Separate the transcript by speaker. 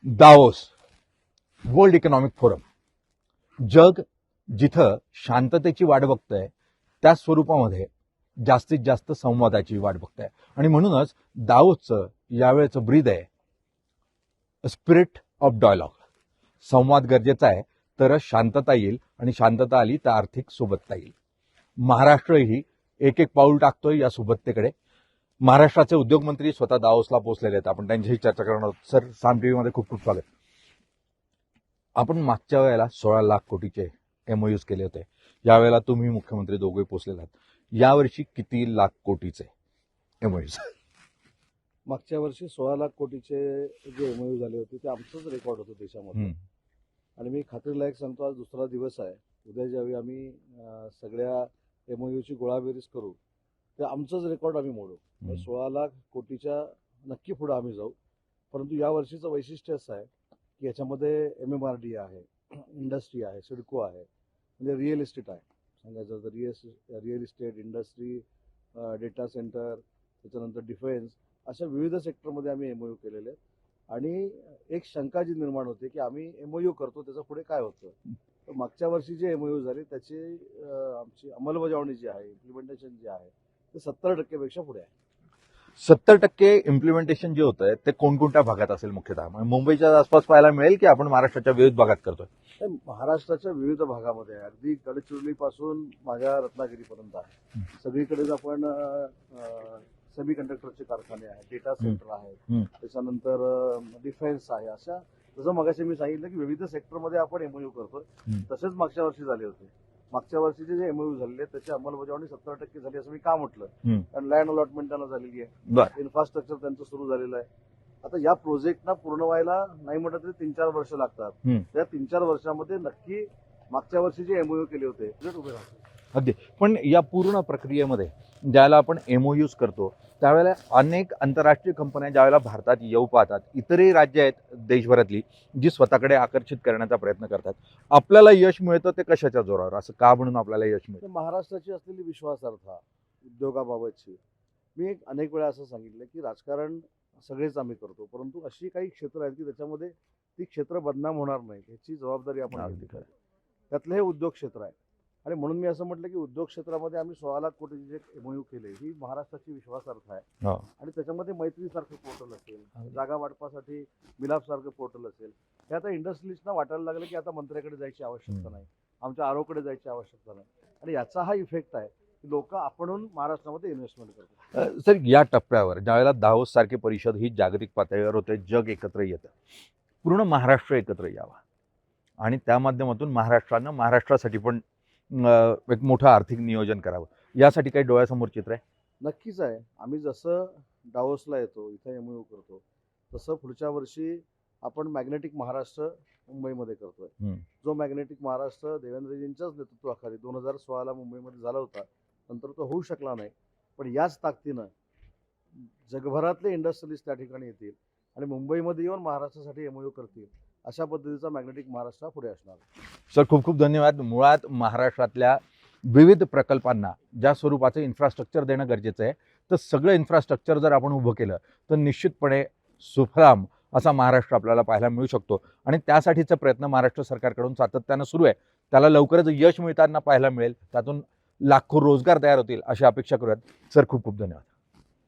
Speaker 1: Davos world economic forum, जग जिथं शांततेची वाट बघतंय त्या स्वरूपामध्ये जास्तीत जास्त संवादाची वाट बघतंय आणि म्हणूनच दावोसचं यावेळेचं ब्रीद आहे स्पिरिट ऑफ डायलॉग. संवाद गरजेचा आहे तरच शांतता येईल आणि शांतता आली तर आर्थिक सोबतता येईल. महाराष्ट्रही एक एक पाऊल टाकतोय या सोबततेकडे. महाराष्ट्राचे उद्योगमंत्री स्वतः दावोसला पोहोचलेले आहेत. आपण त्यांच्याशी चर्चा करणार आहोत. सर, साम टीव्ही मध्ये खूप खूप स्वागत. आपण मागच्या वेळेला 16 लाख कोटीचे MOUs केले होते. यावेळेला तुम्ही मुख्यमंत्री दोघे पोहोचलेले आहात. यावर्षी किती लाख कोटीचे MOUs?
Speaker 2: मागच्या वर्षी 16 लाख कोटीचे जे MOU झाले होते ते आमचंच रेकॉर्ड होतं देशामध्ये. आणि मी खात्रीलायक सांगतो, आज दुसरा दिवस आहे. उद्या ज्यावेळी आम्ही सगळ्या MOUची गोळाबेरीज करू ते आमचंच रेकॉर्ड आम्ही मोडू. 16 लाख कोटीच्या नक्की पुढे आम्ही जाऊ. परंतु या वर्षीचं वैशिष्ट्य असं आहे की याच्यामध्ये MMRD आहे, इंडस्ट्री आहे, सिडको आहे, म्हणजे रिअल इस्टेट आहे. सांगायचं तर real estate, industry, data centre, त्याच्यानंतर डिफेन्स, अशा विविध सेक्टरमध्ये आम्ही MOU केलेले आहेत. आणि एक शंका जी निर्माण होते की आम्ही MOU करतो त्याचं पुढे काय होतं. तर मागच्या वर्षी जे MOU झाले त्याची आमची अंमलबजावणी जी आहे, इम्प्लिमेंटेशन जे आहे ते 70% पेक्षा पुढे आहे.
Speaker 1: 70% इम्प्लिमेंटेशन जे होतंय ते कोणकोणत्या भागात असेल मुख्यतः? मुंबईच्या आसपास पाहायला मिळेल की आपण महाराष्ट्राच्या विविध भागात करतोय?
Speaker 2: महाराष्ट्राच्या विविध भागामध्ये आहे. अगदी गडचिरोली पासून माझ्या रत्नागिरीपर्यंत आहे. सगळीकडेच आपण सेमी कंडक्टरचे कारखाने आहेत, डेटा सेंटर आहेत, त्याच्यानंतर डिफेन्स आहे. अशा जसं मगाशी मी सांगितलं की विविध सेक्टरमध्ये आपण MOU करतोय. तसेच मागच्या वर्षी झाले होते. मागच्या वर्षीचे जे MOU झालेले त्याची अंमलबजावणी 70% झाली असं मी का म्हटलं, कारण लँड अलॉटमेंट त्यांना झालेली आहे, इन्फ्रास्ट्रक्चर त्यांचं सुरू झालेलं आहे. आता या प्रोजेक्टना पूर्ण व्हायला नाही म्हटलं तरी 3-4 वर्ष लागतात. त्या 3-4 वर्षामध्ये नक्की मागच्या वर्षी जे MOU केले होते ते उभे राहतात.
Speaker 1: अगदी. पण या पूर्ण प्रक्रियेमध्ये ज्यावेळेला आपण MOUs करतो त्यावेळेला अनेक आंतरराष्ट्रीय कंपन्या ज्यावेळेला भारतात येऊ पाहतात, इतरही राज्य आहेत देशभरातली जी स्वतःकडे आकर्षित करण्याचा प्रयत्न करतात. आपल्याला यश मिळतं ते कशाच्या जोरावर? असं का म्हणून आपल्याला यश मिळतं?
Speaker 2: महाराष्ट्राची असलेली विश्वासार्हता उद्योगाबाबतची. मी अनेक वेळा असं सांगितलं की राजकारण सगळेच आम्ही करतो, परंतु अशी काही क्षेत्र आहेत की त्याच्यामध्ये ती क्षेत्र बदनाम होणार नाही ह्याची जबाबदारी आपण घेतली पाहिजे. त्यातलं हे उद्योग क्षेत्र आहे. आणि म्हणून मी असं म्हटलं की उद्योग क्षेत्रामध्ये आम्ही 16 लाख कोटीचे जे MOU केले ही महाराष्ट्राची विश्वासार्हता आहे. आणि त्याच्यामध्ये मैत्रीसारखं पोर्टल असेल, जागा वाटपासाठी मिलाप सारखं पोर्टल असेल. हे आता इंडस्ट्रीजना वाटायला लागलं की आता मंत्र्याकडे जायची आवश्यकता नाही, आमच्या आरोकडे जायची आवश्यकता नाही. आणि याचा हा इफेक्ट आहे की लोक आपणहून महाराष्ट्रामध्ये इन्व्हेस्टमेंट करतात.
Speaker 1: सर, या टप्प्यावर ज्यावेळेला दावोस सारखी परिषद ही जागतिक पातळीवर होते, जग एकत्र येतं, पूर्ण महाराष्ट्र एकत्र यावा आणि त्या माध्यमातून महाराष्ट्रासाठी पण एक मोठं आर्थिक नियोजन करावं, यासाठी काही डोळ्यासमोर चित्र आहे?
Speaker 2: नक्कीच आहे. आम्ही जसं दावोसला येतो, इथं MOU करतो, तसं पुढच्या वर्षी आपण मॅग्नेटिक महाराष्ट्र मुंबईमध्ये करतोय. जो मॅग्नेटिक महाराष्ट्र देवेंद्रजींच्याच नेतृत्वाखाली 2016ला मुंबईमध्ये झाला होता, नंतर तो होऊ शकला नाही. पण याच ताकदीनं जगभरातले इंडस्ट्रियलिस्ट त्या ठिकाणी येतील आणि मुंबईमध्ये येऊन महाराष्ट्रासाठी MOU करतील. अशा पद्धतीचा मॅग्नेटिक महाराष्ट्र पुढे असणार.
Speaker 1: सर, खूप खूप धन्यवाद. मुळात महाराष्ट्रातल्या विविध प्रकल्पांना ज्या स्वरूपाचं इन्फ्रास्ट्रक्चर देणं गरजेचं आहे, तर सगळं इन्फ्रास्ट्रक्चर जर आपण उभं केलं तर निश्चितपणे सुफलाम असा महाराष्ट्र आपल्याला पाहायला मिळू शकतो. आणि त्यासाठीचा प्रयत्न महाराष्ट्र सरकारकडून सातत्यानं सुरू आहे. त्याला लवकरच यश मिळताना पाहायला मिळेल. त्यातून लाखो रोजगार तयार होतील अशी अपेक्षा करूयात. सर, खूप खूप धन्यवाद.